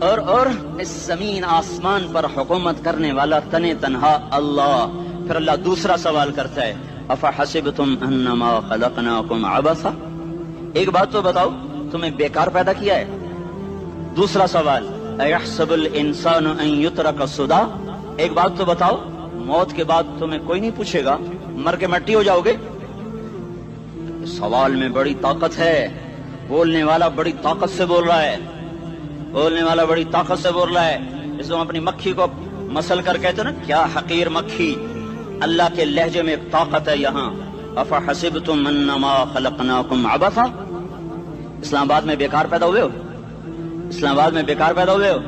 اور اس زمین آسمان پر حکومت کرنے والا تنے تنہا اللہ. پھر اللہ دوسرا سوال کرتا ہے افحسبتم انما خلقناکم عبثا، ایک بات تو بتاؤ تمہیں بیکار پیدا کیا ہے؟ دوسرا سوال ایحسب الانسان ان یترک سدی، ایک بات تو بتاؤ موت کے بعد تمہیں کوئی نہیں پوچھے گا، مر کے مٹی ہو جاؤ گے؟ سوال میں بڑی طاقت ہے، بولنے والا بڑی طاقت سے بول رہا ہے، بولنے والا بڑی طاقت سے بول رہا ہے. اس کو اپنی مکھی کو مسل کر کہتے نا کیا حقیر مکھی، اللہ کے لہجے میں ایک طاقت ہے یہاں. افحسبتم انما خلقناکم عبثا، اسلام آباد میں بیکار پیدا ہوئے ہو؟ اسلام آباد میں بیکار پیدا ہوئے ہو؟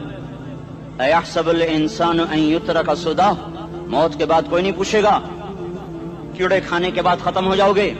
ایحسب الانسان ان یترک سدی، موت کے بعد کوئی نہیں پوچھے گا، کیڑے کھانے کے بعد ختم ہو جاؤ گے.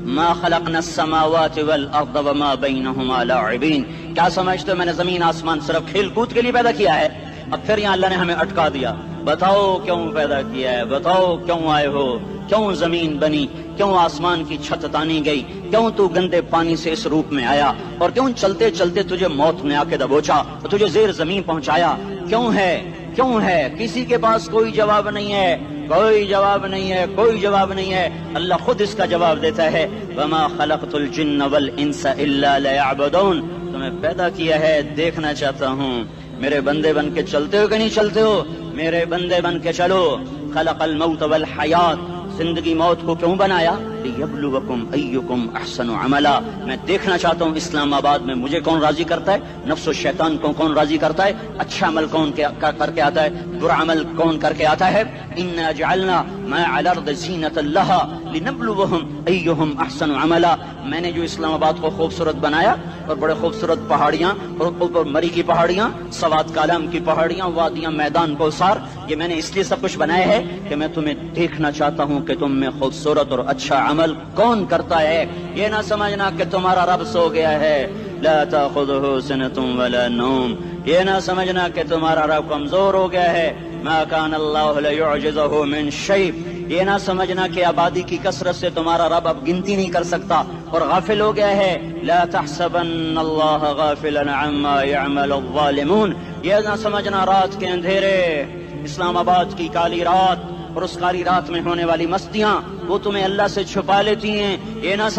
ما خلقنا السماوات والارض وما بینہما لاعبین، کیا سمجھتے ہو میں نے زمین آسمان صرف کھیل کود کے لیے پیدا کیا ہے؟ اب پھر یہاں اللہ نے ہمیں اٹکا دیا، بتاؤ کیوں پیدا کیا ہے، بتاؤ کیوں آئے ہو، کیوں زمین بنی، کیوں آسمان کی چھت تانی گئی، کیوں تو گندے پانی سے اس روپ میں آیا، اور کیوں چلتے چلتے تجھے موت نے آ کے دبوچا اور تجھے زیر زمین پہنچایا، کیوں ہے کیوں ہے؟ کسی کے پاس کوئی جواب نہیں ہے، کوئی جواب نہیں ہے، کوئی جواب نہیں ہے. اللہ خود اس کا جواب دیتا ہے وما خلقت الجن والانس الا لیعبدون، تمہیں پیدا کیا ہے دیکھنا چاہتا ہوں میرے بندے بن کے چلتے ہو کہ نہیں چلتے ہو، میرے بندے بن کے چلو. خلق الموت والحیات، زندگی موت کو کیوں بنایا؟ لیبلوکم ایکم احسن عملا، میں دیکھنا چاہتا ہوں اسلام آباد میں مجھے کون راضی کرتا ہے، نفس و شیطان کو کون راضی کرتا ہے، اچھا عمل کون کر کے آتا ہے، برا عمل کون کر کے آتا ہے. انا جعلنا ما علی الارض زینۃ لها لنبلوہم ایہم احسن عملا، میں نے جو اسلام آباد کو خوبصورت بنایا اور بڑے خوبصورت پہاڑیاں اور اوپر مری کی پہاڑیاں، سوات کالام کی پہاڑیاں، وادیاں، میدان کوثر، یہ میں نے اس لیے سب کچھ بنایا ہے کہ میں تمہیں دیکھنا چاہتا ہوں کہ تم میں خوبصورت اور اچھا عمل کون کرتا ہے. یہ نہ سمجھنا کہ تمہارا رب سو گیا ہے، لا تاخذہ سنۃ ولا نوم، یہ نہ سمجھنا کہ تمہارا رب کمزور ہو گیا ہے، ما کان اللہ لیعجزہ من شیء، یہ نہ سمجھنا کہ آبادی کی کثرت سے تمہارا رب اب گنتی نہیں کر سکتا اور غافل ہو گیا ہے. لا تحسبن اللہ غافلا عما يعمل الظالمون، یہ نہ سمجھنا رات کے اندھیرے، اسلام آباد کی کالی رات اور اس کالی رات میں ہونے والی مستیاں وہ تمہیں اللہ سے چھپا لیتی ہیں. یہ نہ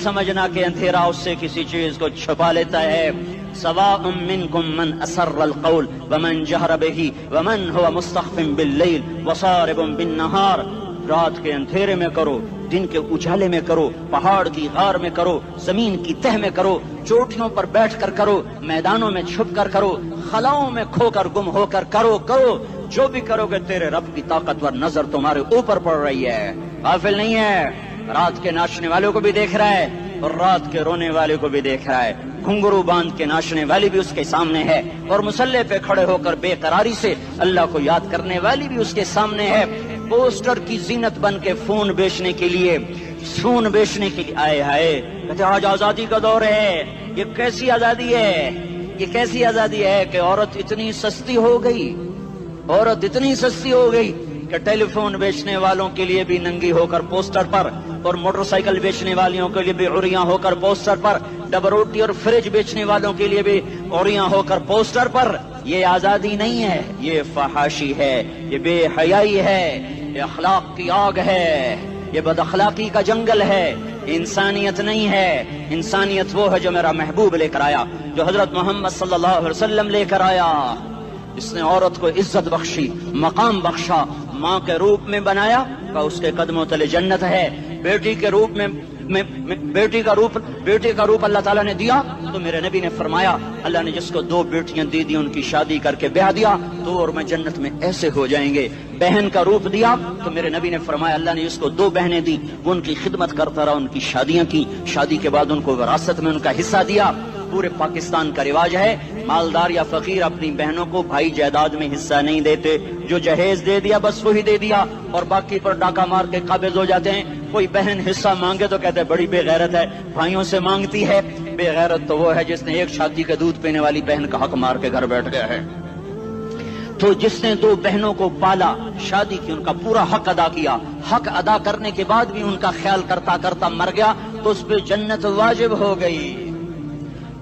سمجھنا کہ اندھیرا اس سے کسی چیز کو چھپا لیتا ہے. سواء منکم من اسر القول ومن جہر به ومن هو مستخف باللیل وصارب بالنہار، رات کے اندھیرے میں کرو، دن کے اجالے میں کرو، پہاڑ کی غار میں کرو، زمین کی تہ میں کرو، چوٹیوں پر بیٹھ کر کرو، میدانوں میں چھپ کر کرو، خلاؤں میں کھو کر گم ہو کر کرو، جو بھی کرو گے تیرے رب کی طاقتور نظر تمہارے اوپر پڑ رہی ہے، غافل نہیں ہے. رات کے ناچنے والوں کو بھی دیکھ رہا ہے اور رات کے رونے والے کو بھی دیکھ رہا ہے، گھنگرو باندھ کے ناچنے والی بھی اس کے سامنے ہے اور مسلح پہ کھڑے ہو کر بے قراری سے اللہ کو یاد کرنے والی بھی اس کے سامنے ہے. پوسٹر کی زینت بن کے فون بیچنے کے لیے آئے ہائے کہتے آج آزادی کا دور ہے. یہ کیسی آزادی ہے، یہ کیسی آزادی ہے کہ عورت اتنی سستی ہو گئی کہ ٹیلی فون بیچنے والوں کے لیے بھی ننگی ہو کر پوسٹر پر اور موٹر سائیکل بیچنے والوں کے لیے بھی عریاں ہو کر پوسٹر پر، ڈبل روٹی اور فریج بیچنے والوں کے لیے بھی عریاں ہو کر پوسٹر پر. یہ آزادی نہیں ہے، یہ فحاشی ہے، یہ بے حیائی ہے، یہ اخلاق کی آگ ہے، یہ بد اخلاقی کا جنگل ہے، انسانیت نہیں ہے. انسانیت وہ ہے جو میرا محبوب لے کر آیا، جو حضرت محمد صلی اللہ علیہ وسلم لے کر آیا، جس نے عورت کو عزت بخشی، مقام بخشا، ماں کے روپ میں بنایا کہ اس کے قدموں تلے جنت ہے، بیٹی کے روپ میں بیٹی کا روپ اللہ تعالیٰ نے دیا تو میرے نبی نے فرمایا اللہ نے جس کو 2 بیٹیاں دی ان کی شادی کر کے بیاہ دیا تو اور میں جنت میں ایسے ہو جائیں گے. بہن کا روپ دیا تو میرے نبی نے فرمایا اللہ نے جس کو 2 بہنیں دی وہ ان کی خدمت کرتا رہا، ان کی شادیاں کی، شادی کے بعد ان کو وراثت میں ان کا حصہ دیا. پورے پاکستان کا رواج ہے مالدار یا فقیر اپنی بہنوں کو بھائی جائیداد میں حصہ نہیں دیتے، جو جہیز دے دیا بس وہی دے دیا اور باقی پر ڈاکہ مار کے قابض ہو جاتے ہیں. کوئی بہن حصہ مانگے تو کہتے ہیں بڑی بے غیرت ہے، بھائیوں سے مانگتی ہے. بے غیرت تو وہ ہے جس نے ایک چھاتی کے دودھ پینے والی بہن کا حق مار کے گھر بیٹھ گیا ہے. تو جس نے 2 بہنوں کو پالا، شادی کی، ان کا پورا حق ادا کیا، حق ادا کرنے کے بعد بھی ان کا خیال کرتا کرتا مر گیا تو اس پہ جنت واجب ہو گئی.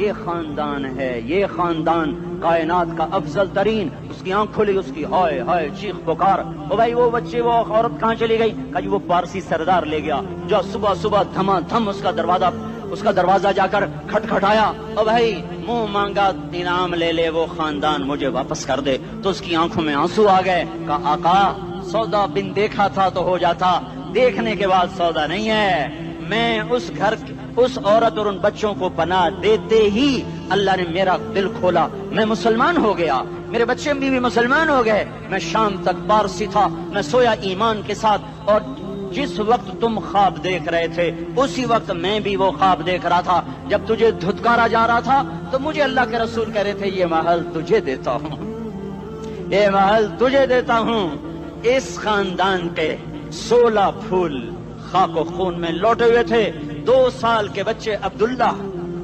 یہ خاندان ہے، یہ خاندان کائنات کا افضل ترین۔ اس کی آنکھ کھلی، اس کی ہائے ہائے چیخ پکار، او بھائی وہ بچے وہ عورت کہاں چلی گئی؟ کہا جی وہ پارسی سردار لے گیا، جو صبح صبح دھما دھم اس کا دروازہ جا کر کھٹکھٹایا، او بھائی منہ مانگا انعام لے لے، وہ خاندان مجھے واپس کر دے۔ تو اس کی آنکھوں میں آنسو آ گئے، کہا آقا سودا بن دیکھا تھا تو ہو جاتا، دیکھنے کے بعد سودا نہیں ہے۔ میں اس گھر اس عورت اور ان بچوں کو پناہ دیتے ہی اللہ نے میرا دل کھولا، میں مسلمان ہو گیا، میرے بچے بھی مسلمان ہو گئے۔ میں شام تک پارسی تھا، میں سویا ایمان کے ساتھ، اور جس وقت تم خواب دیکھ رہے تھے اسی وقت میں بھی وہ خواب دیکھ رہا تھا۔ جب تجھے دھتکارا جا رہا تھا تو مجھے اللہ کے رسول کہہ رہے تھے یہ محل تجھے دیتا ہوں، یہ محل تجھے دیتا ہوں۔ اس خاندان کے 16 پھول خاک و خون میں لوٹے ہوئے تھے۔ 2 سال کے بچے عبداللہ،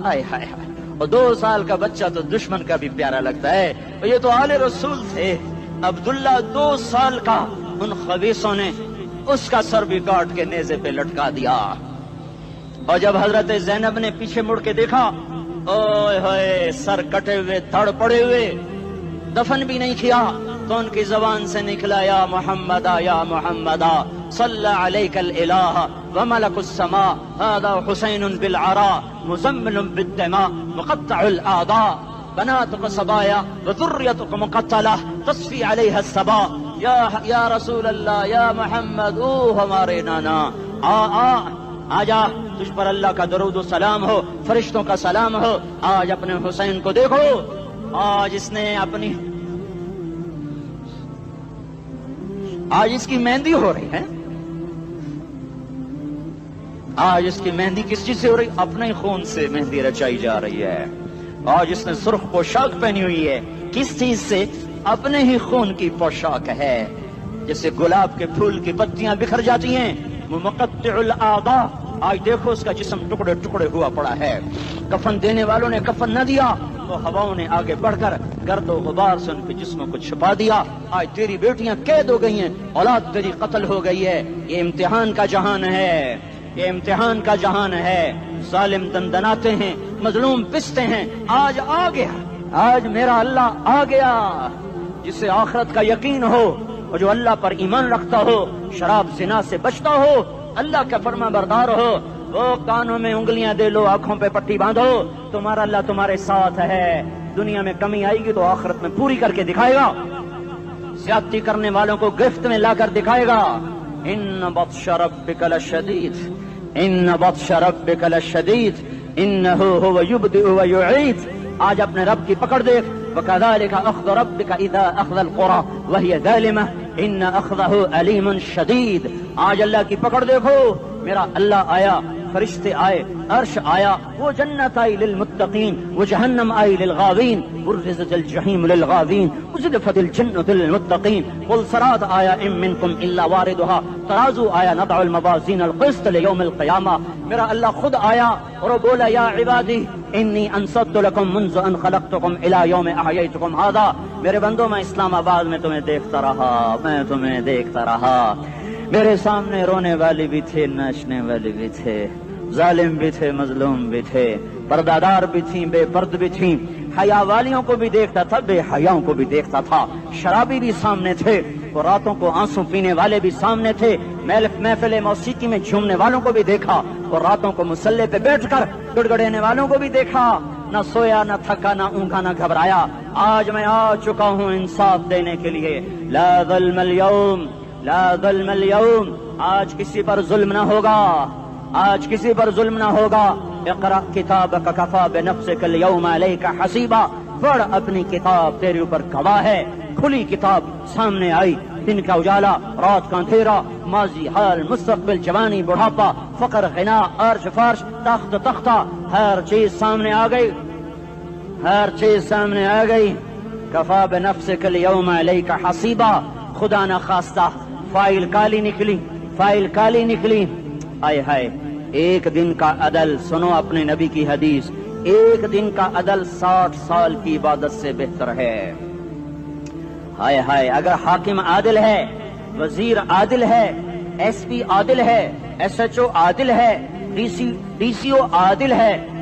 ہائے ہائے ہائے، اور 2 سال کا بچہ تو دشمن کا بھی پیارا لگتا ہے، اور یہ تو آل رسول تھے۔ عبداللہ 2 سال کا، ان خبیثوں نے اس کا سر بھی کاٹ کے نیزے پہ لٹکا دیا۔ اور جب حضرت زینب نے پیچھے مڑ کے دیکھا، اوئے ہوئے سر کٹے ہوئے دھڑ پڑے ہوئے، دفن بھی نہیں کیا، تو ان کی زبان سے نکلا یا محمد یا محمد صلی علیک الالہ وملک السماء هذا حسین بالعراء مزمل بالدماء مقطع الاعضاء بناتك صبايا وذريتك مقتلة تصفي عليها الصبا یا رسول اللہ یا محمد، او ہمارے نانا، آ جا، تجھ پر اللہ کا درود و سلام ہو، فرشتوں کا سلام ہو۔ آج اپنے حسین کو دیکھو، آج اس کی مہندی ہو رہی ہے، آج اس کی مہندی کس چیز سے ہو رہی؟ اپنے خون سے مہندی رچائی جا رہی ہے۔ آج اس نے سرخ پوشاک پہنی ہوئی ہے، کس چیز سے؟ اپنے ہی خون کی پوشاک ہے۔ جیسے گلاب کے پھول کی پتیاں بکھر جاتی ہیں، وہ مقطع الاعضاء، آج دیکھو اس کا جسم ٹکڑے ٹکڑے ہوا پڑا ہے۔ کفن دینے والوں نے کفن نہ دیا تو ہواؤں نے آگے بڑھ کر گرد و غبار سے ان کے جسموں کو چھپا دیا۔ آج تیری بیٹیاں قید ہو گئی ہیں، اولاد تیری قتل ہو گئی ہے۔ یہ امتحان کا جہان ہے، یہ امتحان کا جہان ہے۔ ظالم دندناتے ہیں، مظلوم پستے ہیں۔ آج آ گیا، آج میرا اللہ آ گیا، جسے آخرت کا یقین ہو اور جو اللہ پر ایمان رکھتا ہو، شراب زنا سے بچتا ہو، اللہ کا فرما بردار ہو، وہ کانوں میں انگلیاں دے لو، آنکھوں پہ پٹی باندھو، تمہارا اللہ تمہارے ساتھ ہے۔ دنیا میں کمی آئے گی تو آخرت میں پوری کر کے دکھائے گا، زیادتی کرنے والوں کو گرفت میں لا کر دکھائے گا۔ ان بطش ربک لشدید، ان بطش ربک لشدید انہ هو یبدئ ویعید۔ آج اپنے رب کی پکڑ دیکھ، وَكَذَلِكَ أَخْذُ رَبِّكَ إِذَا أَخْذَ الْقُرَى وَهِيَ ظَالِمَةٌ إِنَّ أَخْذَهُ أَلِيمٌ شَدِيدٌ۔ آج اللہ کی پکڑ دیکھو، میرا اللہ آیا، فرشتے آئے، عرش آیا، وہ جنت آئی للمتقین، وہ جہنم آئی للغاوین، برزت الجحیم للغاوین، ازلفت الجنت للمتقین، قل صراط آیا ام منکم الا واردها، ترازو آیا نضع الموازین القسط لیوم القیامہ۔ میرا اللہ خود آیا اور وہ بولا یا عبادی انی انصت لکم منذ ان خلقتکم الى یوم احییتکم ھذا۔ میرے بندوں، میں اسلام آباد میں تمہیں دیکھتا رہا، میں تمہیں دیکھتا رہا، میرے سامنے رونے والے بھی تھے، ناچنے والے بھی تھے، ظالم بھی تھے، مظلوم بھی تھے، پردادار بھی تھیں، بے پرد بھی تھیں، حیا والیوں کو بھی دیکھتا تھا، بے حیاؤں کو بھی دیکھتا تھا، شرابی بھی سامنے تھے اور راتوں کو آنسو پینے والے بھی سامنے تھے، محفل موسیقی میں جھومنے والوں کو بھی دیکھا اور راتوں کو مسلح پہ بیٹھ کر گڑگڑانے والوں کو بھی دیکھا۔ نہ سویا، نہ تھکا، نہ اونگا، نہ گھبرایا۔ آج میں آ چکا ہوں انصاف دینے کے لیے۔ لا ظلم اليوم، لا ظلم اليوم، آج کسی پر ظلم نہ ہوگا، آج کسی پر ظلم نہ ہوگا۔ اقرأ کتابک کفی بنفسک اليوم علیک حسیبا، پڑھ اپنی کتاب، تیرے اوپر گواہ ہے۔ کھلی کتاب سامنے آئی، دن کا اجالا، رات کا اندھیرا، ماضی، حال، مستقبل، جوانی، بڑھاپا، فقر، غنا، عرش، فرش، تخت، تختہ، ہر چیز سامنے آ گئی، ہر چیز سامنے آ گئی۔ کفی بنفسک اليوم علیک حسیبا، خدا نہ خواستہ فائل کالی نکلی، فائل کالی نکلی۔ آئے ہائے، ایک دن کا عدل، سنو اپنے نبی کی حدیث، ایک دن کا عدل 60 سال کی عبادت سے بہتر ہے۔ ہائے ہائے، اگر حاکم عادل ہے، وزیر عادل ہے، ایس پی عادل ہے، ایس ایچ او عادل ہے، ڈی سی او عادل ہے،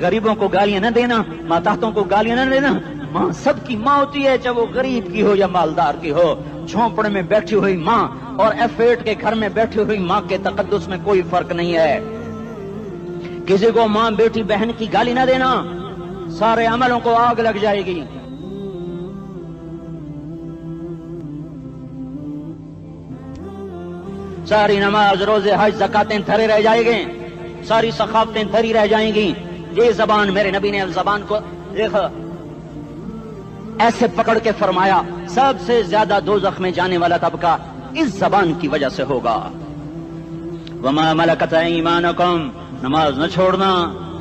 غریبوں کو گالیاں نہ دینا، ماتحتوں کو گالیاں نہ دینا. ماں سب کی ماں ہوتی ہے، چاہے وہ غریب کی ہو یا مالدار کی ہو. جھونپڑے میں بیٹھی ہوئی ماں اور F8 کے گھر میں بیٹھی ہوئی ماں کے تقدس میں کوئی فرق نہیں ہے. کسی کو ماں بیٹی بہن کی گالی نہ دینا، سارے عملوں کو آگ لگ جائے گی. ساری نماز روزے حج زکاتیں دھرے رہ جائیں گے، ساری ثقافتیں دھری رہ جائیں گی. یہ زبان، میرے نبی نے زبان کو دیکھا ایسے پکڑ کے فرمایا سب سے زیادہ دوزخ میں جانے والا طبقہ اس زبان کی وجہ سے ہوگا. وما ملکت ایمانکم، نماز نہ چھوڑنا.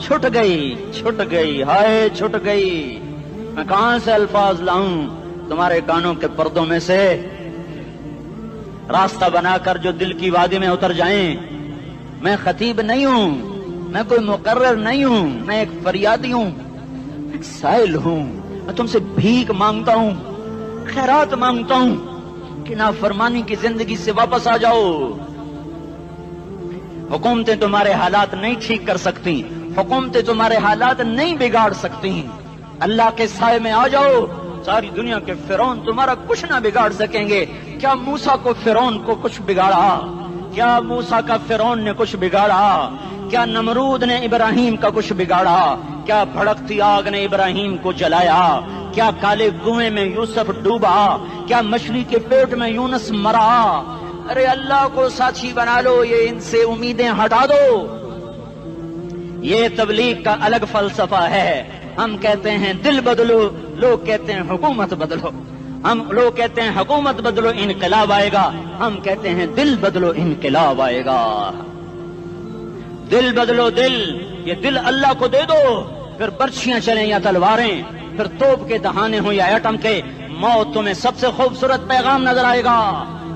چھٹ گئی ہائے چھٹ گئی. میں کہاں سے الفاظ لاؤں تمہارے کانوں کے پردوں میں سے، راستہ بنا کر جو دل کی وادی میں اتر جائیں. میں خطیب نہیں ہوں، میں کوئی مقرر نہیں ہوں، میں ایک فریادی ہوں، ایک سائل ہوں. میں تم سے بھیک مانگتا ہوں، خیرات مانگتا ہوں کہ نافرمانی کی زندگی سے واپس آ جاؤ. حکومتیں تمہارے حالات نہیں ٹھیک کر سکتی، حکومتیں تمہارے حالات نہیں بگاڑ سکتی. اللہ کے سائے میں آ جاؤ، ساری دنیا کے فرعون تمہارا کچھ نہ بگاڑ سکیں گے. کیا موسیٰ کو فرعون کو کچھ بگاڑا؟ کیا موسیٰ کا فرعون نے کچھ بگاڑا؟ کیا نمرود نے ابراہیم کا کچھ بگاڑا؟ کیا بھڑکتی آگ نے ابراہیم کو جلایا؟ کیا کالے کنویں میں یوسف ڈوبا؟ کیا مچھلی کے پیٹ میں یونس مرا؟ ارے اللہ کو ساتھی بنا لو، یہ ان سے امیدیں ہٹا دو. یہ تبلیغ کا الگ فلسفہ ہے. ہم کہتے ہیں دل بدلو، لوگ کہتے ہیں حکومت بدلو. لوگ کہتے ہیں حکومت بدلو انقلاب آئے گا، ہم کہتے ہیں دل بدلو انقلاب آئے گا. دل بدلو، دل، یہ دل اللہ کو دے دو. پھر برچھیاں چلیں یا تلواریں، پھر توپ کے دہانے ہوں یا ایٹم کے، موت تمہیں سب سے خوبصورت پیغام نظر آئے گا.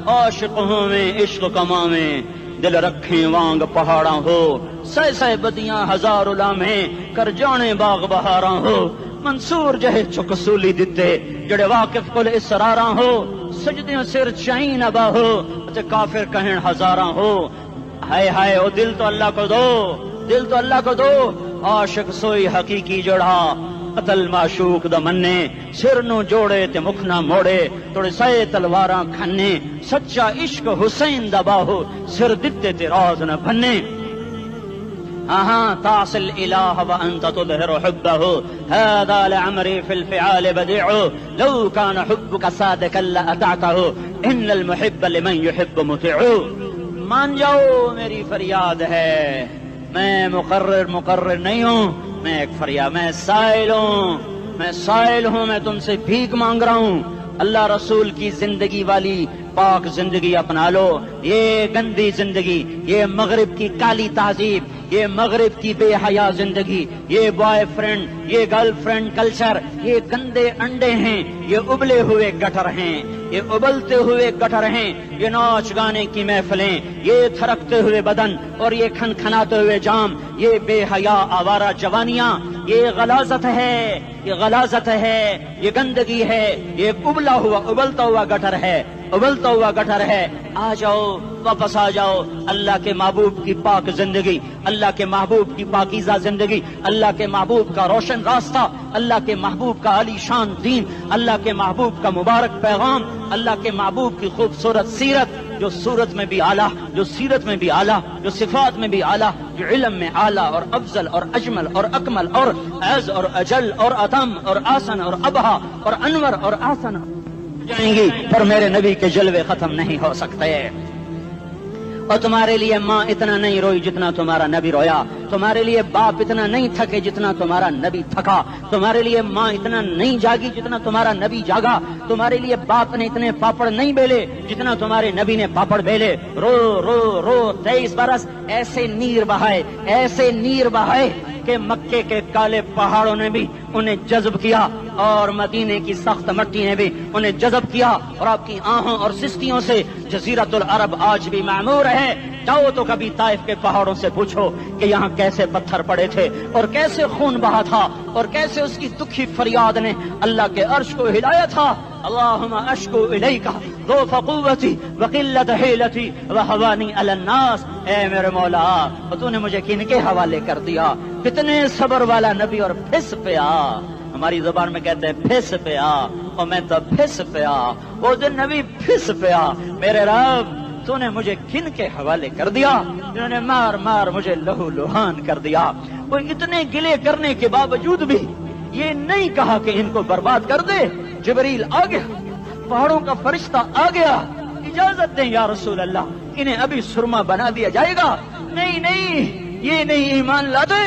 عاشق ہوں میں عشق کما میں، دل رکھیں وانگ پہاڑاں ہو، سہ بدیاں ہزار لامیں کر جانے باغ بہاراں ہو. منصور جہے چکسولی دتے جڑے واقف کل اسراراں ہو، سجدیوں سر چائیں نبا ہو تے کافر کہیں ہزاراں ہو. ہائے ہائے او دل تو اللہ کو دو، دل تو اللہ کو دو. عاشق سوئی حقیقی جڑا قتل معشوق دا مننے، سر نو جوڑے تے مکھ نہ موڑے، توڑے سائے تلواراں کھنے. سچا عشق حسین دا باہو، سر دتے تے راز نہ بھنے. تعصي الإله وأنت تظهر حبه، هذا لعمري في الفعال بديع، لو كان حبك صادقا لأطعته، إن المحب لمن يحب مطيع. مان جاؤ میری فریاد ہے، میں مقرر نہیں ہوں، میں ایک فریاد، میں سائل ہوں، میں تم سے بھیک مانگ رہا ہوں. اللہ رسول کی زندگی والی پاک زندگی اپنا لو. یہ گندی زندگی، یہ مغرب کی کالی تہذیب، یہ مغرب کی بے حیا زندگی، یہ بوائے فرینڈ، یہ گرل فرینڈ کلچر، یہ گندے انڈے ہیں، یہ ابلے ہوئے گٹر ہیں، یہ ابلتے ہوئے گٹر ہیں. یہ ناچ گانے کی محفلیں، یہ تھرکتے ہوئے بدن اور یہ کھنکھناتے ہوئے جام، یہ بے حیا آوارہ جوانیاں، یہ غلاظت ہے، یہ غلاظت ہے، یہ گندگی ہے، یہ ابلتا ہوا گٹر ہے، ابلتا ہوا گٹر ہے. آ جاؤ، واپس آ جاؤ. اللہ کے محبوب کی پاک زندگی، اللہ کے محبوب کی پاکیزہ زندگی، اللہ کے محبوب کا روشن راستہ، اللہ کے محبوب کا علی شان دین، اللہ کے محبوب کا مبارک پیغام، اللہ کے محبوب کی خوبصورت سیرت، جو صورت میں بھی اعلیٰ، جو سیرت میں بھی اعلیٰ، جو صفات میں بھی اعلیٰ، جو علم میں اعلیٰ اور افضل اور اجمل اور اکمل اور اعز اور اجل اور اتم اور آسن اور ابہا اور انور اور آسن جائیں گی، پر میرے نبی کے جلوے ختم نہیں ہو سکتے. اور تمہارے لیے ماں اتنا نہیں روئی جتنا تمہارا نبی رویا، تمہارے لیے باپ اتنا نہیں تھکے جتنا تمہارا نبی تھکا، تمہارے لیے ماں اتنا نہیں جاگی جتنا تمہارا نبی جاگا، تمہارے لیے باپ نے اتنے پاپڑ نہیں بیلے جتنا تمہارے نبی نے پاپڑ بیلے. رو رو رو 23 برس ایسے نیر بہائے کہ مکے کے کالے پہاڑوں نے بھی انہیں جذب کیا اور مدینے کی سخت مٹی نے بھی انہیں جذب کیا، اور آپ کی آہوں اور سستیوں سے جزیرت العرب آج بھی معمور ہے. جاؤ تو کبھی طائف کے پہاڑوں سے پوچھو کہ یہاں کیسے پتھر پڑے تھے اور کیسے خون بہا تھا اور کیسے اس کی دکھی فریاد نے اللہ کے عرش کو ہلایا تھا. اللہم اشکو الیکا ضعف قوتی وقلت حیلتی وہوانی علی الناس. اے میرے مولا تو نے مجھے کن کے حوالے کر دیا، کتنے صبر والا نبی اور پھس پیا، ہماری زبان میں کہتے ہیں پھس پیا، اور میں تو پھس پیا، وہ دن نبی پھس پیا، میرے رب تو نے مجھے کن کے حوالے کر دیا جنہوں نے مار مار مجھے لہو لہان کر دیا۔ وہ اتنے گلے کرنے کے باوجود بھی یہ نہیں کہا کہ ان کو برباد کر دے۔ جبریل آ گیا، پہاڑوں کا فرشتہ آ گیا، اجازت دیں یا رسول اللہ، انہیں ابھی سرما بنا دیا جائے گا۔ نہیں نہیں، یہ نہیں ایمان لاتے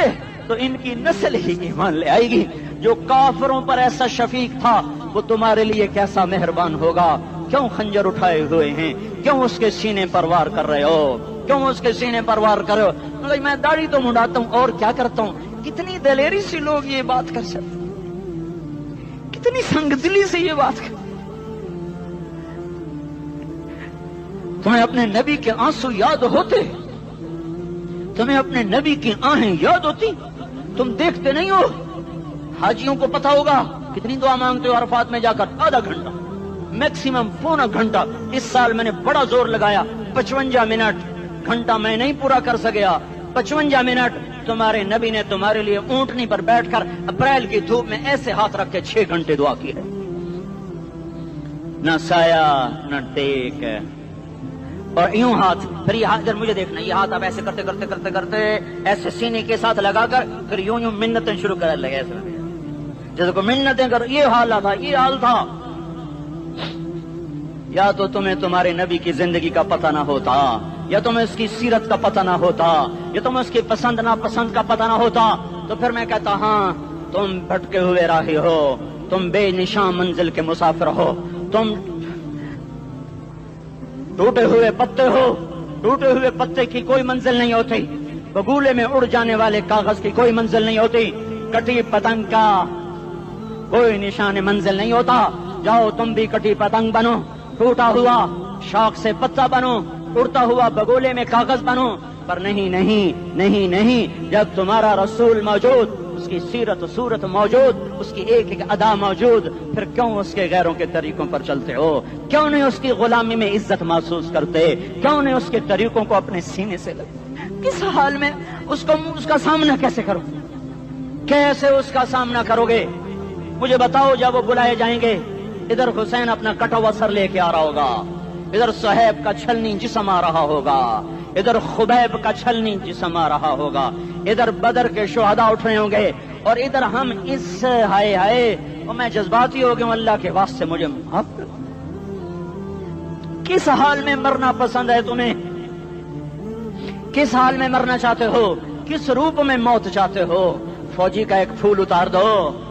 تو ان کی نسل ہی ایمان لے آئے گی۔ جو کافروں پر ایسا شفیق تھا وہ تمہارے لیے کیسا مہربان ہوگا۔ کیوں خنجر اٹھائے ہوئے ہیں؟ کیوں اس کے سینے پر وار کر رہے ہو؟ کیوں اس کے سینے پر وار کر رہے ہو؟ میں داڑھی تو منڈاتا ہوں اور کیا کرتا ہوں۔ کتنی دلیری سے لوگ یہ بات کر سکتے، کتنی سنگدلی سے یہ بات کر۔ تمہیں اپنے نبی کے آنسو یاد ہوتے؟ تمہیں اپنے نبی کی آہیں یاد ہوتی؟ تم دیکھتے نہیں ہو؟ حاجیوں کو پتا ہوگا کتنی دعا مانگتے ہو عرفات میں جا کر؟ آدھا گھنٹہ، میکسیمم پونا گھنٹہ۔ اس سال میں نے بڑا زور لگایا، 55 منٹ، گھنٹہ میں نہیں پورا کر سکیا، 55 منٹ تمہارے نبی نے تمہارے لیے اونٹنی پر بیٹھ کر اپریل کی دھوپ میں ایسے ہاتھ رکھ کے 6 گھنٹے دعا کی ہے۔ نہ سایہ نہ ٹیک، اور یوں ہاتھ، پھر یہ ہاتھ ادھر مجھے دیکھنا، یہ ہاتھ آپ ایسے کرتے کرتے کرتے کرتے ایسے سینے کے ساتھ لگا کر پھر یوں یوں منتیں شروع کر لگے، ایسے جیسے کو منتیں کر۔ یہ حال تھا، یہ حال تھا۔ یا تو تمہیں تمہارے نبی کی زندگی کا پتہ نہ ہوتا، یا تمہیں اس کی سیرت کا پتہ نہ ہوتا، یا تمہیں اس کی پسند ناپسند کا پتہ نہ ہوتا، تو پھر میں کہتا ہاں تم بھٹکے ہوئے راہی ہو، تم بے نشان منزل کے مسافر ہو، تم ٹوٹے ہوئے پتے ہو۔ ٹوٹے ہوئے پتے کی کوئی منزل نہیں ہوتی، بگولے میں اڑ جانے والے کاغذ کی کوئی منزل نہیں ہوتی، کٹی پتنگ کا کوئی نشان منزل نہیں ہوتا۔ جاؤ تم بھی کٹی پتنگ بنو، ٹوٹا ہوا شاخ سے پتا بنو، اڑتا ہوا بگولے میں کاغذ بنو، پر نہیں نہیں نہیں نہیں، جب تمہارا رسول موجود، اس کی سیرت صورت موجود، اس کی ایک ایک ادا موجود، پھر کیوں اس کے غیروں کے طریقوں پر چلتے ہو؟ کیوں نہیں اس کی غلامی میں عزت محسوس کرتے؟ کیوں نہیں اس کے طریقوں کو اپنے سینے سے لگتے؟ کس حال میں اس کا سامنا کیسے کرو؟ کیسے اس کا سامنا کرو گے؟ مجھے بتاؤ، جب وہ بلائے جائیں گے، ادھر حسین اپنا کٹا ہوا سر لے کے آ رہا ہوگا، ادھر صہیب کا چھلنی جسم آ رہا ہوگا، ادھر خبیب کا چھلنی جسم آ رہا ہوگا، ادھر بدر کے شہداء اٹھ رہے ہوں گے، اور ادھر ہم اس ہائے ہائے، اور میں جذباتی ہو گیا ہوں، اللہ کے واسطے مجھے معاف کر۔ کس حال میں مرنا پسند ہے تمہیں؟ کس حال میں مرنا چاہتے ہو؟ کس روپ میں موت چاہتے ہو؟ فوجی کا ایک پھول اتار دو،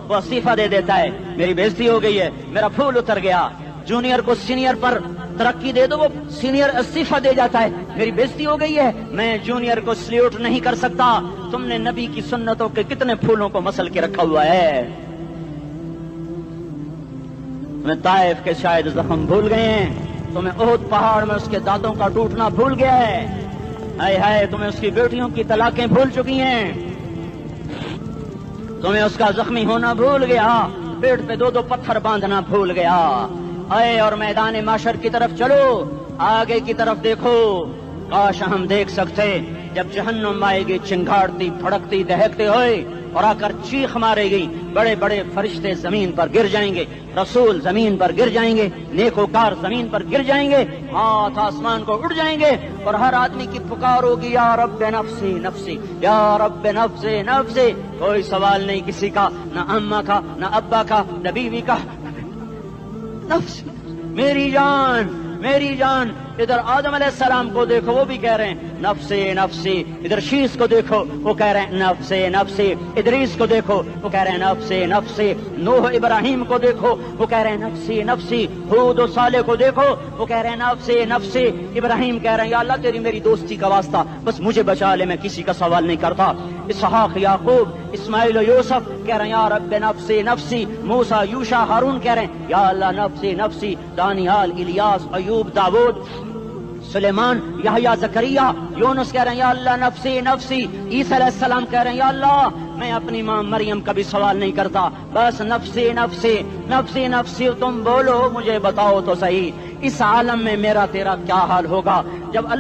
وہ استعفیٰ دے دیتا ہے، میری بےزتی ہو گئی ہے، میرا پھول اتر گیا۔ جونیئر کو سینئر پر ترقی دے دو، وہ سینئر استعفیٰ دے جاتا ہے، میری بےزتی ہو گئی ہے، میں جونیئر کو سلیوٹ نہیں کر سکتا۔ تم نے نبی کی سنتوں کے کتنے پھولوں کو مسل کے رکھا ہوا ہے؟ تمہیں طائف کے شاید زخم بھول گئے ہیں، تمہیں احد پہاڑ میں اس کے دانتوں کا ٹوٹنا بھول گیا ہے، ہائے ہائے تمہیں اس کی بیٹیوں کی طلاقیں بھول چکی ہیں، تمہیں اس کا زخمی ہونا بھول گیا، پیٹ پہ 2 پتھر باندھنا بھول گیا۔ آئے اور میدان معاشر کی طرف چلو، آگے کی طرف دیکھو۔ کاش ہم دیکھ سکتے جب جہنم آئے گی چنگھاڑتی بھڑکتی دہکتے ہوئے اور آ کر چیخ مارے گی، بڑے بڑے فرشتے زمین پر گر جائیں گے، رسول زمین پر گر جائیں گے، نیکوکار زمین پر گر جائیں گے، ہاتھ آسمان کو اڑ جائیں گے، اور ہر آدمی کی پکار ہوگی، یا رب نفسی نفسی، یا رب نفسی نفسی۔ کوئی سوال نہیں کسی کا، نہ اماں کا، نہ ابا کا، نہ بیوی کا، نفس، میری جان میری جان۔ ادھر آدم علیہ السلام کو دیکھو، وہ بھی کہہ رہے ہیں نفسی نفسی، ادھر شیش کو دیکھو، وہ کہہ رہے ہیں نفسی نفسی، ادریس کو دیکھو، وہ کہہ رہے ہیں نفسی نفسی، نوح ابراہیم کو دیکھو، وہ کہہ رہے ہیں نفسی نفسی، ہود و صالح کو دیکھو، وہ کہہ رہے ہیں نفسی نفسی۔ ابراہیم کہہ رہے ہیں یا اللہ تیری میری دوستی کا واسطہ، بس مجھے بچا لے، میں کسی کا سوال نہیں کرتا۔ اسحاق یعقوب اسماعیل و یوسف کہہ رہے ہیں یا رب نفسی نفسی۔ موسیٰ یوشع ہارون کہہ رہے ہیں یا اللہ نفسی نفسی۔ دانیال الیاس ایوب داود سلیمان یحییٰ زکریا یونس کہہ رہے ہیں یا اللہ نفسی نفسی۔ عیسیٰ علیہ السلام کہہ رہے ہیں یا اللہ میں اپنی ماں مریم کا بھی سوال نہیں کرتا، بس نفسی نفسی نفسی نفسی۔ تم بولو، مجھے بتاؤ تو صحیح، اس عالم میں میرا تیرا کیا حال ہوگا جب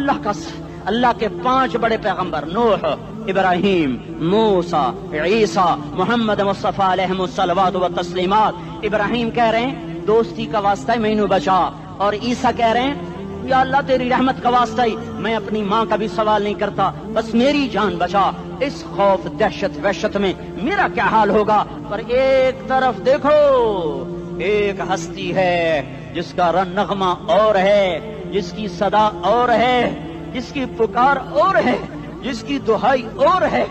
اللہ کے 5 بڑے پیغمبر نوح، ابراہیم، موسیٰ، عیسیٰ، محمد مصطفیٰ علیہ الصلوات و تسلیمات۔ ابراہیم کہہ رہے ہیں دوستی کا واسطہ ہے مینوں بچا، اور عیسیٰ کہہ رہے ہیں یا اللہ تیری رحمت کا واسطہ ہی میں اپنی ماں کا بھی سوال نہیں کرتا، بس میری جان بچا۔ اس خوف دہشت وحشت میں میرا کیا حال ہوگا؟ پر ایک طرف دیکھو، ایک ہستی ہے جس کا نغمہ اور ہے، جس کی صدا اور ہے، جس کی پکار اور ہے، جس کی دہائی اور ہے،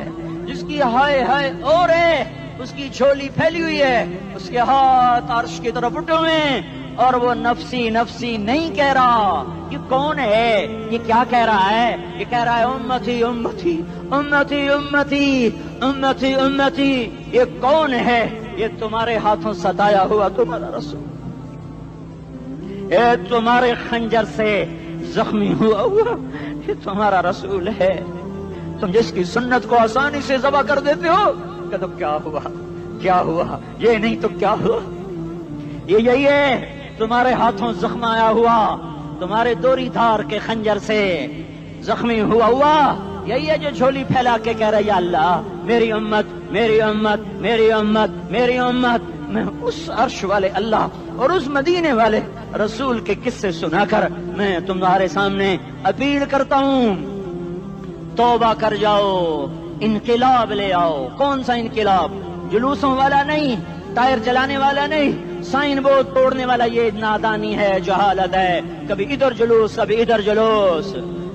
جس کی ہائے ہائے اور ہے، اس کی جھولی پھیلی ہوئی ہے، اس کے ہاتھ عرش کی طرف اٹھے ہوئے ہیں، اور وہ نفسی نفسی نہیں کہہ رہا۔ یہ کون ہے؟ یہ کیا کہہ رہا ہے؟ یہ کہہ رہا ہے امتی امتی امتی امتی امتی امتی۔ یہ کون ہے؟ یہ تمہارے ہاتھوں ستایا ہوا تمہارا رسول، یہ تمہارے خنجر سے زخمی ہوا یہ تمہارا رسول ہے۔ تم جس کی سنت کو آسانی سے ذبح کر دیتے ہو، کہ تو کیا ہوا کیا ہوا، یہ نہیں تو کیا ہوا؟ یہ یہی ہے تمہارے ہاتھوں زخم آیا ہوا، تمہارے دوری دھار کے خنجر سے زخمی ہوا، یہی ہے جو جھولی پھیلا کے کہہ رہا ہے یا اللہ میری امت میری امت میری امت میری امت۔ میں اس عرش والے اللہ اور اس مدینے والے رسول کے قصے سنا کر میں تمہارے سامنے اپیل کرتا ہوں، توبہ کر جاؤ، انقلاب لے آؤ۔ کون سا انقلاب؟ جلوسوں والا نہیں، ٹائر جلانے والا نہیں، سائن بورڈ توڑنے والا، یہ نادانی ہے، جہالت ہے، کبھی ادھر جلوس کبھی ادھر جلوس۔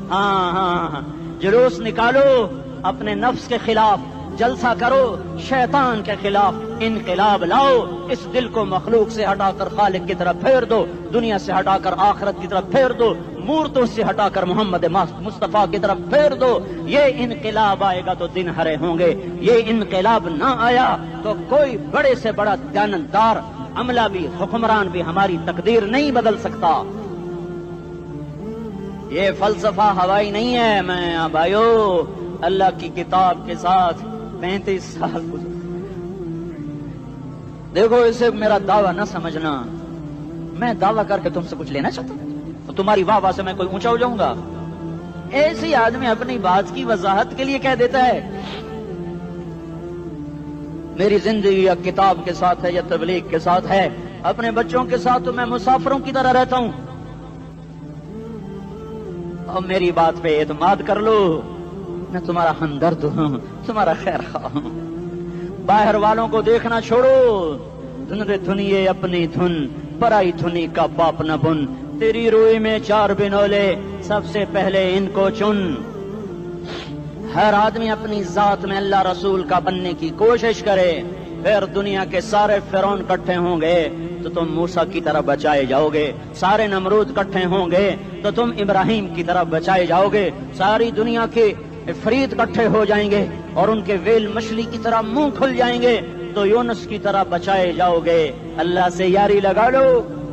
ہاں جلوس نکالو اپنے نفس کے خلاف، جلسہ کرو شیطان کے خلاف، انقلاب لاؤ، اس دل کو مخلوق سے ہٹا کر خالق کی طرف پھیر دو، دنیا سے ہٹا کر آخرت کی طرف پھیر دو، مورتوں سے ہٹا کر محمد مصطفیٰ کی طرف پھیر دو۔ یہ انقلاب آئے گا تو دن ہرے ہوں گے، یہ انقلاب نہ آیا تو کوئی بڑے سے بڑا دیانتدار عملہ بھی حکمران بھی ہماری تقدیر نہیں بدل سکتا۔ یہ فلسفہ ہوائی نہیں ہے۔ میں بھائیو اللہ کی کتاب کے ساتھ 35 سال دیکھو، اسے میرا دعویٰ نہ سمجھنا، میں دعویٰ کر کے تم سے کچھ لینا چاہتا ہوں تو تمہاری واہ واہ سے میں کوئی اونچا ہو جاؤں گا؟ ایسی آدمی اپنی بات کی وضاحت کے لیے کہہ دیتا ہے میری زندگی یا کتاب کے ساتھ ہے یا تبلیغ کے ساتھ ہے، اپنے بچوں کے ساتھ تو میں مسافروں کی طرح رہتا ہوں، اور میری بات پہ اعتماد کر لو، میں تمہارا ہمدرد ہوں، تمہارا خیر خواہ ہوں۔ باہر والوں کو دیکھنا چھوڑو، دھن رے دھنیے اپنی دھن، پرائی دھنی کا باپ نہ بن، تیری روئی میں 4 بنولے، سب سے پہلے ان کو چن۔ ہر آدمی اپنی ذات میں اللہ رسول کا بننے کی کوشش کرے، پھر دنیا کے سارے فرعون اکٹھے ہوں گے تو تم موسیٰ کی طرح بچائے جاؤ گے، سارے نمرود اکٹھے ہوں گے تو تم ابراہیم کی طرح بچائے جاؤ گے، ساری دنیا کے فرید اکٹھے ہو جائیں گے اور ان کے ویل مچھلی کی طرح منہ کھل جائیں گے تو یونس کی طرح بچائے جاؤ گے۔ اللہ سے یاری لگا لو،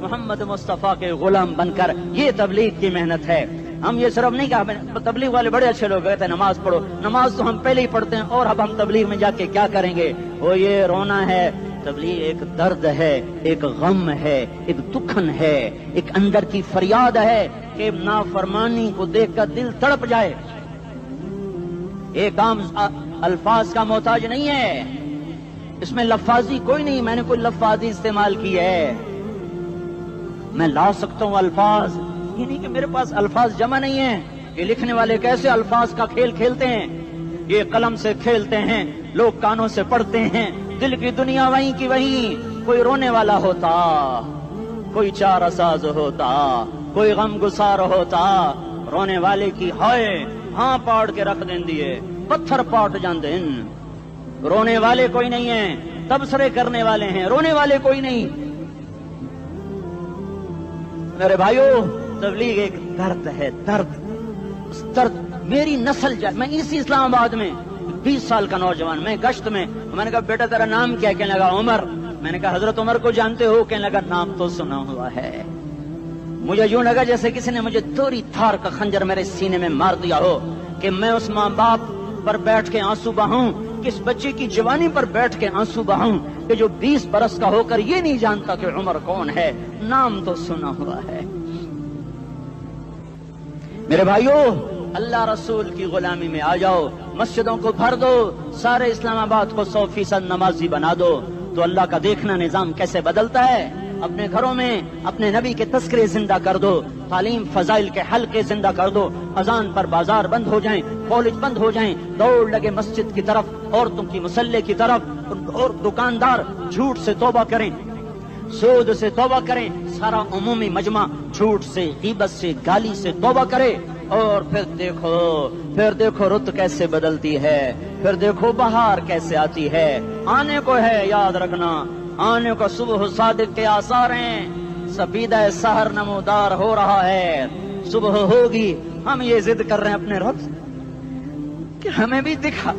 محمد مصطفیٰ کے غلام بن کر۔ یہ تبلیغ کی محنت ہے۔ ہم یہ صرف نہیں کہا، تبلیغ والے بڑے اچھے لوگ کہتے ہیں نماز پڑھو، نماز تو ہم پہلے ہی پڑھتے ہیں، اور اب ہم تبلیغ میں جا کے کیا کریں گے؟ وہ یہ رونا ہے۔ تبلیغ ایک درد ہے، ایک غم ہے، ایک دکھن ہے، ایک اندر کی فریاد ہے کہ نافرمانی کو دیکھ کر دل تڑپ جائے۔ ایک عام الفاظ کا محتاج نہیں ہے، اس میں لفاظی کوئی نہیں، میں نے کوئی لفاظی استعمال کی ہے، میں لا سکتا ہوں الفاظ، یہ نہیں کہ میرے پاس الفاظ جمع نہیں ہیں۔ یہ لکھنے والے کیسے الفاظ کا کھیل کھیلتے ہیں، یہ قلم سے کھیلتے ہیں، لوگ کانوں سے پڑھتے ہیں، دل کی دنیا وہیں کی وہیں۔ کوئی رونے والا ہوتا، کوئی چارہ ساز ہوتا، کوئی غم گسار ہوتا، رونے والے کی ہائے ہاں پاڑ کے رکھ دیں دیے، پتھر پاٹ جاندے، رونے والے کوئی نہیں ہیں، تبصرے کرنے والے ہیں، رونے والے کوئی نہیں۔ میرے بھائیو تبلیغ ایک درد ہے، درد، اس درد میری نسل جائے۔ میں اسی اسلام آباد میں 20 سال کا نوجوان، میں گشت میں نے کہا بیٹا تیرا نام کیا؟ کہنے لگا عمر۔ میں نے کہا حضرت عمر کو جانتے ہو؟ کہنے لگا نام تو سنا ہوا ہے۔ مجھے یوں لگا جیسے کسی نے مجھے دوری تھار کا خنجر میرے سینے میں مار دیا ہو، کہ میں اس ماں باپ پر بیٹھ کے آنسو بہاؤں، کس بچے کی جوانی پر بیٹھ کے آنسو بہاؤں کہ جو 20 برس کا ہو کر یہ نہیں جانتا کہ عمر کون ہے، نام تو سنا ہوا ہے۔ میرے بھائیو اللہ رسول کی غلامی میں آ جاؤ، مسجدوں کو بھر دو، سارے اسلام آباد کو 100% نمازی بنا دو، تو اللہ کا دیکھنا نظام کیسے بدلتا ہے۔ اپنے گھروں میں اپنے نبی کے تذکرے زندہ کر دو، تعلیم فضائل کے حلقے زندہ کر دو، اذان پر بازار بند ہو جائیں، کالج بند ہو جائیں، دوڑ لگے مسجد کی طرف، عورتوں کی مصلے کی طرف، اور دکاندار جھوٹ سے توبہ کریں، سود سے توبہ کریں، سارا عمومی مجمع جھوٹ سے، غیبت سے، گالی سے توبہ کرے، اور پھر دیکھو رت کیسے بدلتی ہے، پھر دیکھو بہار کیسے آتی ہے۔ آنے کو ہے، یاد رکھنا، آنے کو صبح صادق کے آثار ہیں، سپیدہ سحر نمودار ہو رہا ہے، صبح ہوگی۔ ہم یہ ضد کر رہے ہیں اپنے رب کہ ہمیں بھی دکھا،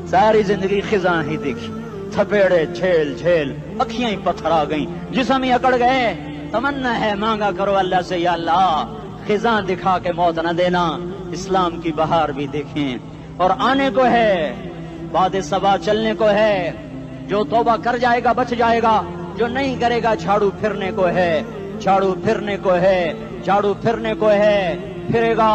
ساری زندگی خزاں ہی دیکھی، تھپیڑے جھیل جھیل، اکھیاں ہی پتھر آ گئیں، جسم ہی اکڑ گئے۔ تمنا ہے مانگا کرو اللہ سے، یا اللہ خزاں دکھا کے موت نہ دینا، اسلام کی بہار بھی دیکھیں۔ اور آنے کو ہے، باد صبا چلنے کو ہے، جو توبہ کر جائے گا بچ جائے گا، جو نہیں کرے گا جھاڑو پھرنے کو ہے، جھاڑو پھرنے کو ہے، جھاڑو پھرنے کو ہے، پھرے گا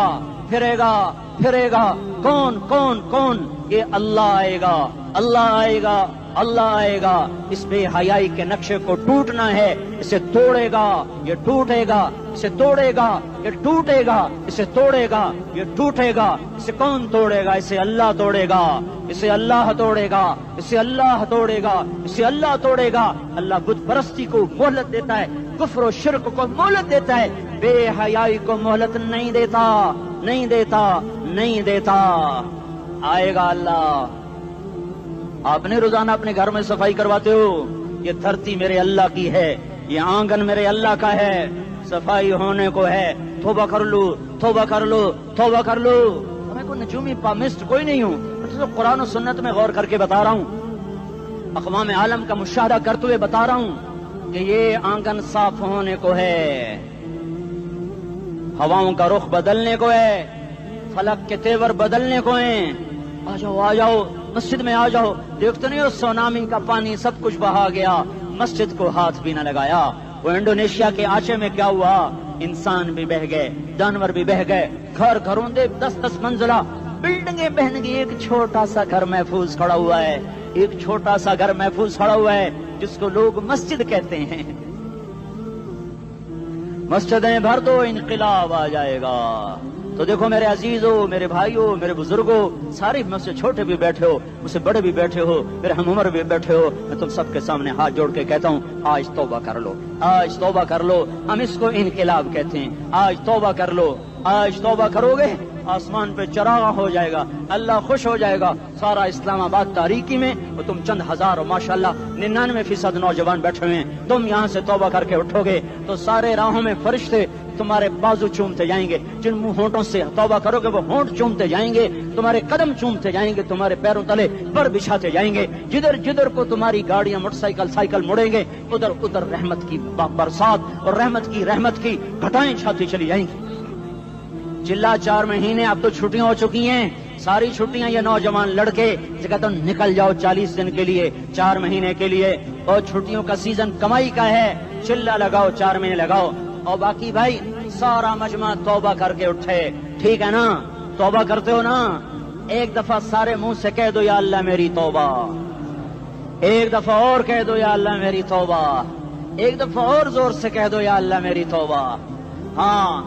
پھرے گا پھرے گا۔ کون کون کون؟ یہ اللہ آئے گا، اللہ آئے گا، اللہ آئے گا۔ اس بے حیائی کے نقشے کو ٹوٹنا ہے، اسے توڑے گا، یہ ٹوٹے گا، اسے توڑے گا، یہ ٹوٹے گا، اسے توڑے گا، یہ ٹوٹے گا۔ اسے کون توڑے گا؟ اسے اللہ توڑے گا، اسے اللہ توڑے گا، اسے اللہ توڑے گا، اسے اللہ توڑے گا۔ اللہ بت پرستی کو مہلت دیتا ہے، کفر و شرک کو مہلت دیتا ہے، بے حیائی کو مہلت نہیں دیتا، نہیں دیتا، نہیں دیتا۔ آئے گا اللہ۔ آپ نے روزانہ اپنے گھر میں صفائی کرواتے ہو، یہ دھرتی میرے اللہ کی ہے، یہ آنگن میرے اللہ کا ہے، صفائی ہونے کو ہے، توبہ کر لو، توبہ کر لو، توبہ کر لو۔ میں کوئی نجومی پامسٹ کوئی نہیں ہوں، میں قرآن و سنت میں غور کر کے بتا رہا ہوں، اقوام عالم کا مشاہدہ کرتے ہوئے بتا رہا ہوں کہ یہ آنگن صاف ہونے کو ہے، ہواؤں کا رخ بدلنے کو ہے، فلک کے تیور بدلنے کو ہیں۔ آ جاؤ آ جاؤ، مسجد میں آ جاؤ۔ دیکھتے نہیں ہو سونامی کا پانی سب کچھ بہا گیا، مسجد کو ہاتھ بھی نہ لگایا۔ وہ انڈونیشیا کے آچے میں کیا ہوا؟ انسان بھی بہ گئے، جانور بھی بہ گئے، گھر گھروں دے 10-10 منزلہ بلڈنگیں بہن گئی، ایک چھوٹا سا گھر محفوظ کھڑا ہوا ہے، ایک چھوٹا سا گھر محفوظ کھڑا ہوا ہے جس کو لوگ مسجد کہتے ہیں۔ مسجدیں بھر دو، انقلاب آ جائے گا۔ تو دیکھو میرے عزیزو، میرے بھائیو، میرے بزرگوں، سارے مجھ سے چھوٹے بھی بیٹھے ہو، مجھ سے بڑے بھی بیٹھے ہو، میرے ہم عمر بھی بیٹھے ہو، میں تم سب کے سامنے ہاتھ جوڑ کے کہتا ہوں، آج توبہ کر لو، آج توبہ کر لو۔ ہم اس کو انقلاب کہتے ہیں۔ آج توبہ کر لو، آج توبہ کرو گے، آسمان پہ چراغ ہو جائے گا، اللہ خوش ہو جائے گا۔ سارا اسلام آباد تاریکی میں اور تم چند ہزار اور ماشاءاللہ 99% نوجوان بیٹھے ہوئے ہیں، تم یہاں سے توبہ کر کے اٹھو گے تو سارے راہوں میں فرشتے تمہارے بازو چومتے جائیں گے، جن منہ ہونٹوں سے توبہ کرو گے وہ ہونٹ چومتے جائیں گے، تمہارے قدم چومتے جائیں گے، تمہارے پیروں تلے پر بچھاتے جائیں گے، جدھر جدھر کو تمہاری گاڑیاں موٹر سائیکل مڑیں گے، ادھر ادھر رحمت کی برسات اور رحمت کی گھٹائیں چھاتی چلی جائیں گی۔ چلا 4 مہینے، اب تو چھٹیاں ہو چکی ہیں، ساری چھٹیاں یہ نوجوان لڑکے جگہ تو نکل جاؤ 40 دن کے لیے، 4 مہینے کے لیے، اور چھٹیوں کا سیزن کمائی کا ہے، چلا لگاؤ، 4 مہینے لگاؤ، اور باقی بھائی سارا مجمع توبہ کر کے اٹھے، ٹھیک ہے نا؟ توبہ کرتے ہو نا؟ ایک دفعہ سارے منہ سے کہہ دو یا اللہ میری توبہ، ایک دفعہ اور کہہ دو یا اللہ میری توبہ، ایک دفعہ اور زور سے کہہ دو یا اللہ میری توبہ۔ ہاں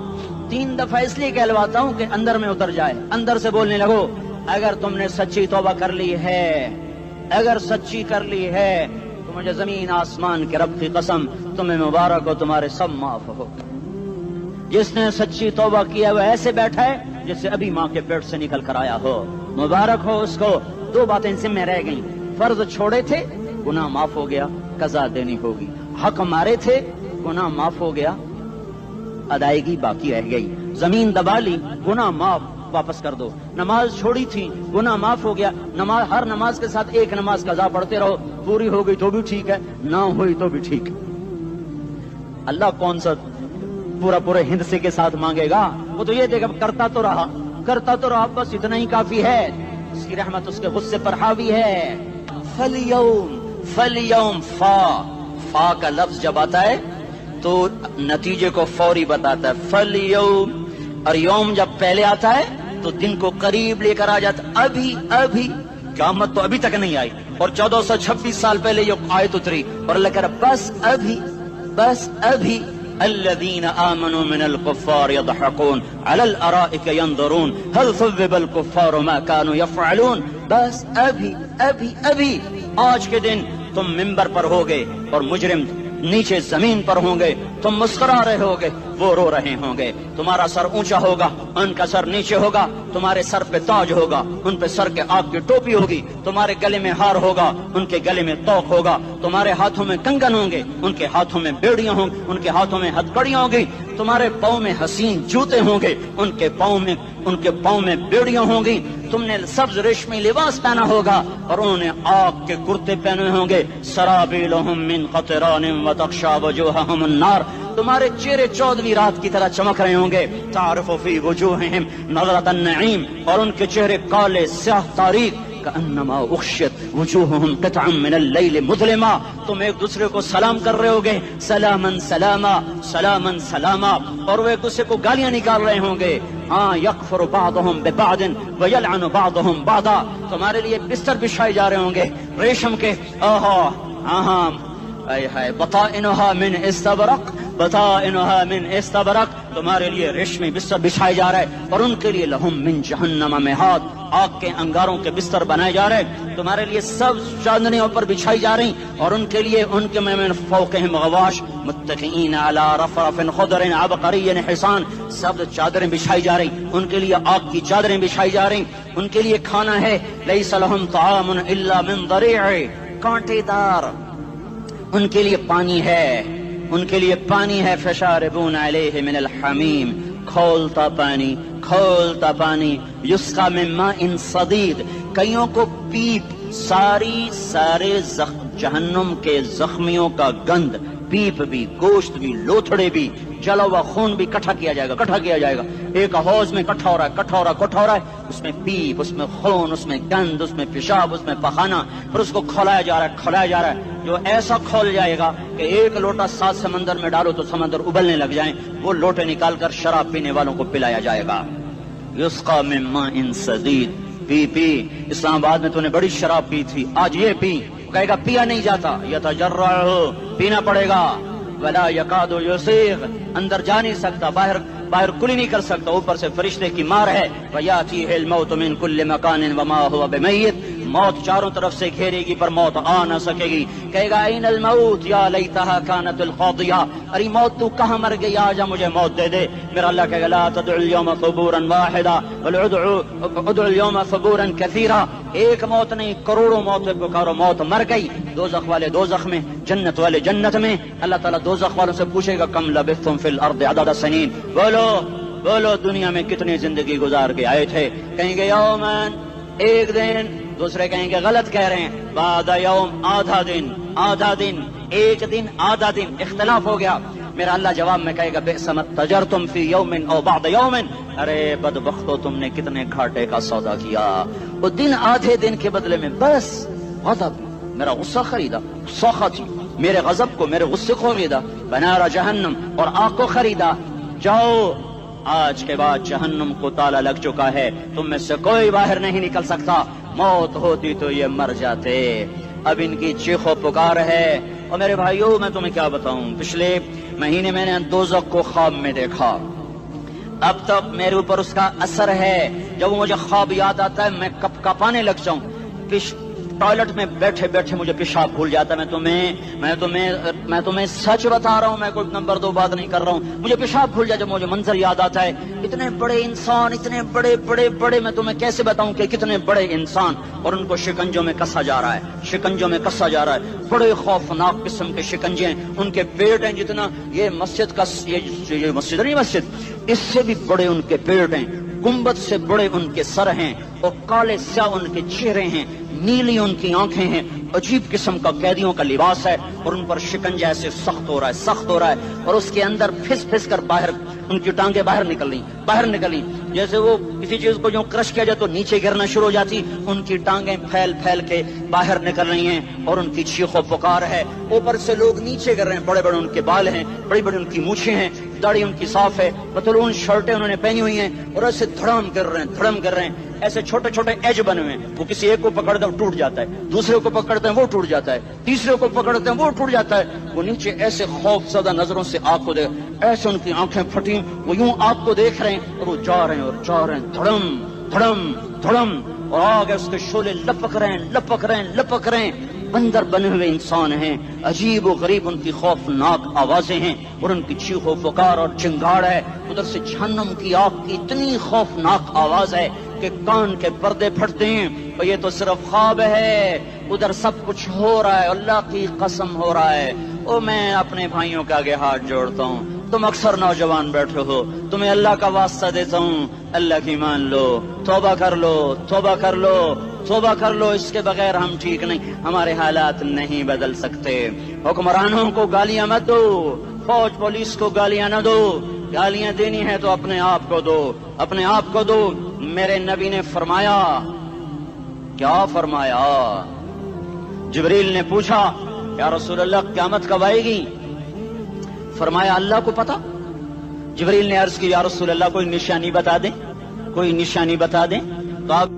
3 دفعہ اس لیے کہلواتا ہوں کہ اندر میں اتر جائے، اندر سے بولنے لگو۔ اگر تم نے سچی توبہ کر لی ہے، اگر سچی کر لی ہے تو مجھے زمین آسمان کے رب کی قسم تمہیں مبارک ہو، تمہارے سب معاف ہو۔ جس نے سچی توبہ کیا وہ ایسے بیٹھا ہے جسے ابھی ماں کے پیٹ سے نکل کر آیا ہو، مبارک ہو اس کو۔ 2 باتیں ان سے میں رہ گئیں، فرض چھوڑے تھے، گناہ معاف ہو گیا، قضا دینی ہوگی، حق مارے تھے، گناہ معاف ہو گیا، ادائیگی باقی رہ گئی، زمین دبا لی، گناہ معاف، واپس کر دو، نماز چھوڑی تھی، گناہ معاف ہو گیا، نماز ہر نماز کے ساتھ ایک نماز قضا پڑھتے رہو، پوری ہو گئی تو بھی ٹھیک ہے، نہ ہوئی تو بھی ٹھیک ہے۔ اللہ کون سا پورے ہندسے کے ساتھ مانگے گا؟ وہ تو یہ دیکھا کرتا تو رہا، بس اتنا ہی کافی ہے، اس کی رحمت اس کے غصے پر حاوی ہے۔ فَالْيَوْمِ فا کا لفظ جب آتا ہے تو نتیجے کو فوری بتاتا ہے، فَالْيَوْمِ، اور یوم جب پہلے آتا ہے تو دن کو قریب لے کر آ جاتا. ابھی قیامت تو ابھی تک نہیں آئی اور 1426 سال پہلے یہ آیت اتری اور اللہ کہہ رہا بس ابھی الذين آمنوا من الكفار يضحكون على الارائك ينظرون هل ثوب الكفار ما كانوا يفعلون. بس ابھی آج کے دن تم منبر پر ہوگے اور مجرم نیچے زمین پر ہوں گے, تم مسکرا رہے ہوگے, وہ رو رہے ہوں گے. تمہارا سر اونچا ہوگا, ان کا سر نیچے ہوگا. تمہارے سر پہ تاج ہوگا, ان پہ سر کے آگ کی ٹوپی ہوگی. تمہارے گلے میں ہار ہوگا, ان کے گلے میں توق ہوگا. تمہارے ہاتھوں میں کنگن ہوں گے, ان کے ہاتھوں میں بیڑیاں ہوں گی, ان کے ہاتھوں میں ہتھکڑیاں ہوں گی. تمہارے پاؤں میں حسین جوتے ہوں گے, ان کے پاؤں میں بیڑیاں ہوں گی. تم نے سبز ریشمی لباس پہنا ہوگا اور انہوں نے آگ کے کرتے پہنے ہوں گے. سرابیلہم من قطران وتغشا وجوہہم النار. تمہارے چہرے 14ویں رات کی طرح چمک رہے ہوں گے. تعرف فی وجوہہم نظرۃ النعیم, اور ان کے چہرے کالے سیاہ تاریک. کأنما اغشیت وجوہہم قطعا من اللیل مظلما. تم ایک دوسرے کو سلام کر رہے ہوگے, سلامن سلاما سلامن سلاما, اور وہ ایک دوسرے کو گالیاں نکال رہے ہوں گے. ہاں یکفر بعضهم ببعض ویلعن بعضهم بعضا. تمہارے لیے بستر بچھائے جا رہے ہوں گے ریشم کے. بطائنها من استبرق بطائنها من استبرق. تمہارے لیے ریشمی بستر بچھائے جا رہے اور ان کے لیے لہم من جہنم مہاد, آگ کے انگاروں کے بستر بنائے جا رہے. تمہارے لیے سب چادریوں پر بچھائی جا رہی اور ان کے لیے ان کے من فوقہم غواش متکئین علی رفرف خضر عبقری حسان. سب چادریں بچھائی جا رہی, ان کے لیے آگ کی چادریں بچھائی جا رہی. ان کے لیے کھانا ہے لیس لہم طعام الا من ضریع, کانٹے دار. ان کے لیے پانی ہے, ان کے لیے پانی ہے. فشاربون علیہ من الحمیم, کھولتا پانی. یسقا من ماء صدید, کئیوں کو پیپ. سارے جہنم کے زخمیوں کا گند, پیپ بھی, گوشت بھی, لوتھڑے بھی, جلا ہوا خون بھی اکٹھا کیا جائے گا. ایک حوض میں اکٹھا ہو رہا ہے. اس میں پیپ, اس میں خون, اس میں گند, اس میں پیشاب, اس میں پخانہ, پھر اس کو کھولایا جا رہا ہے. جو ایسا کھول جائے گا کہ ایک لوٹا 7 سمندر میں ڈالو تو سمندر ابلنے لگ جائیں, وہ لوٹے نکال کر شراب پینے والوں کو پلایا جائے گا. یسقا من ماء صدید, پی. اسلام آباد میں تو نے بڑی شراب پی تھی, آج یہ پی. کہے گا پیا نہیں جاتا, یتجرعہ, پینا پڑے گا. ولا یکاد یسیغ, اندر جا نہیں سکتا, باہر کلی نہیں کر سکتا, اوپر سے فرشتے کی مار ہے. ویاتیہ الموت من کل مکان وما هو بمیت, موت چاروں طرف سے گھیرے گی پر موت آ نہ سکے گی. کہے گا این الموت یا لیتہا کانت القاضیہ, ارے موت تو کہاں مر گئی, آجا مجھے موت دے دے. میرا اللہ کہے گا لا تدعو اليوم ثبورا واحدا بل ادعو اليوم ثبورا کثیرا. ایک موت نہیں, کروڑوں موت پکارو. موت مر گئی, دوزخ والے دوزخ میں, جنت والے جنت میں. اللہ تعالیٰ دوزخ والوں سے پوچھے گا کم لبثتم فی الارض عدد سنین, بولو دنیا میں کتنی زندگی گزار کے آئے تھے. کہیں گے یومن, ایک دن. دوسرے کہیں گے غلط کہہ رہے ہیں, بعد یوم, آدھا دن, ایک دن, آدھا دن, اختلاف ہو گیا. میرا اللہ جواب میں کہے گا بئس ما تجرتم فی یوم او بعد یوم, ارے بدبختو تم نے کتنے گھاٹے کا سودا کیا. وہ دن, آدھے دن کے بدلے میں بس غضب, میرا غصہ خریدا, سخطی, میرے غضب کو, میرے غصے کو خریدا. بنار جہنم, اور آگ کو خریدا. جاؤ, آج کے بعد جہنم کو تالا لگ چکا ہے, تم میں سے کوئی باہر نہیں نکل سکتا. موت ہوتی تو یہ مر جاتے. اب ان کی چیخ و پکار ہے. اور میرے بھائیوں, میں تمہیں کیا بتاؤں, پچھلے مہینے میں نے دوزخ کو خواب میں دیکھا. اب تک میرے اوپر اس کا اثر ہے. جب وہ مجھے خواب یاد آتا ہے میں کپ کپانے لگ جاؤں. ٹوائلٹ میں بیٹھے بیٹھے مجھے پیشاب بھول جاتا ہے. میں تمہیں سچ بتا رہا ہوں, میں کوئی نمبر 2 بات نہیں کر رہا ہوں. مجھے پیشاب بھول جاتا, جب مجھے منظر یاد آتا ہے. اتنے بڑے انسان, اتنے بڑے, میں تمہیں کیسے بتاؤں کہ کتنے بڑے انسان, اور ان کو شکنجوں میں کسا جا رہا ہے. بڑے خوفناک قسم کے شکنجے ہیں. ان کے پیٹ ہیں جتنا یہ مسجد کا, یہ مسجد نہیں, مسجد اس سے بھی بڑے ان کے پیٹ ہیں. گنبد سے بڑے ان کے سر ہیں, اور کالے سیاہ ان کے چہرے ہیں, نیلی ان کی آنکھیں ہیں. عجیب قسم کا قیدیوں کا لباس ہے, اور ان پر شکنجہ ایسے سخت ہو رہا ہے, اور اس کے اندر پھس کر باہر ان کی ٹانگیں باہر نکل رہی جیسے وہ کسی چیز کو جو کرش کیا جائے تو نیچے گرنا شروع ہو جاتی، ان کی ٹانگیں پھیل پھیل کے باہر نکل رہی ہیں اور ان کی چیخ و پکار ہے۔ اوپر سے لوگ نیچے گر رہے ہیں، بڑے بڑے ان کے بال ہیں، بڑی بڑی ان کی مونچھیں ہیں، داڑھی ان کی صاف ہے، پتلون شرٹیں انہوں نے پہنی ہوئی ہیں اور ایسے دھڑم کر رہے ہیں، ایسے چھوٹے چھوٹے ایج بنے ہوئے ہیں۔ وہ کسی ایک کو پکڑتے ہیں ٹوٹ جاتا ہے، دوسرے کو پکڑتے ہیں وہ ٹوٹ جاتا ہے، تیسرے کو پکڑتے ہیں وہ ٹوٹ جاتا ہے۔ وہ نیچے ایسے خوف زدہ نظروں سے آگ کو دیکھ، ایسے ان کی آنکھیں پھٹی، وہ یوں آگ کو دیکھ رہے ہیں اور وہ جا رہے ہیں دھڑم دھڑم دھڑم، اور آگے اس کے شعلے لپک رہے ہیں۔ بندر بنے ہوئے انسان ہیں، عجیب و غریب ان کی خوفناک آوازیں ہیں اور ان کی چیخ و پکار اور چنگاڑ ہے۔ ادھر سے جہنم کی آگ کی اتنی خوفناک آواز ہے کہ کان کے پردے پھٹتے ہیں، اور یہ تو صرف خواب ہے، ادھر سب کچھ ہو رہا ہے، اللہ کی قسم ہو رہا ہے۔ او میں اپنے بھائیوں کے آگے ہاتھ جوڑتا ہوں، تم اکثر نوجوان بیٹھے ہو، تمہیں اللہ کا واسطہ دیتا ہوں، اللہ کی مان لو، توبہ کر لو، اس کے بغیر ہم ٹھیک نہیں، ہمارے حالات نہیں بدل سکتے۔ حکمرانوں کو گالیاں مت دو، فوج پولیس کو گالیاں نہ دو، گالیاں دینی ہے تو اپنے آپ کو دو۔ میرے نبی نے فرمایا، کیا فرمایا؟ جبریل نے پوچھا یا رسول اللہ قیامت کب آئے گی؟ فرمایا اللہ کو پتا۔ جبریل نے عرض کی یا رسول اللہ کوئی نشانی بتا دیں تو آپ